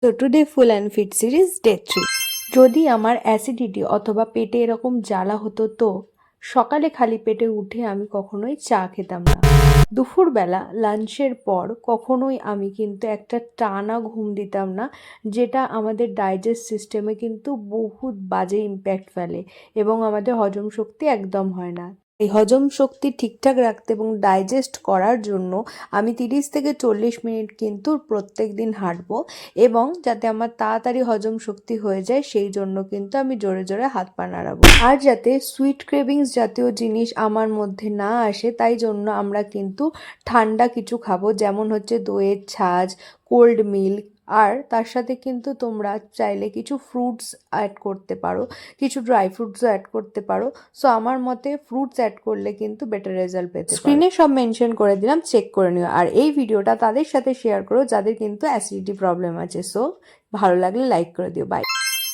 So today full and fit series day 3. যদি আমার acidity অথবা পেটে এরকম জ্বালা হতো তো সকালে খালি পেটে উঠে আমি কখনোই চা খেতাম না। দুপুরবেলা লাঞ্চের পর কখনোই আমি কিন্তু একটা টানা ঘুম দিতাম না, যেটা আমাদের ডাইজেস্ট সিস্টেমে কিন্তু বহুত বাজে ইম্প্যাক্ট ফেলে এবং আমাদের হজম শক্তি একদম হয় না। এই হজম শক্তি ঠিকঠাক রাখতে এবং ডাইজেস্ট করার জন্য আমি 30 থেকে 40 মিনিট কিন্তু প্রত্যেক দিন হাঁটবো, এবং যাতে আমার তাড়াতাড়ি হজম শক্তি হয়ে যায় সেই জন্য কিন্তু আমি জোরে জোরে হাত পা নাড়াবো। আর যাতে সুইট ক্রেভিংস জাতীয় জিনিস আমার মধ্যে না আসে তাই জন্য আমরা কিন্তু ঠান্ডা কিছু খাবো, যেমন হচ্ছে দইয়ের ছাঁচ, কোল্ড মিল্ক, আর তার সাথে কিন্তু তোমরা চাইলে কিছু ফ্রুটস অ্যাড করতে পারো, কিছু ড্রাই ফ্রুটসও অ্যাড করতে পারো। সো আমার মতে ফ্রুটস অ্যাড করলে কিন্তু বেটার রেজাল্ট পেতে পারো। স্ক্রিনে সব মেনশন করে দিলাম, চেক করে নিও। আর এই ভিডিওটা তাদের সাথে শেয়ার করো যাদের কিন্তু অ্যাসিডিটি প্রবলেম আছে। সো ভালো লাগলে লাইক করে দিও। বাই।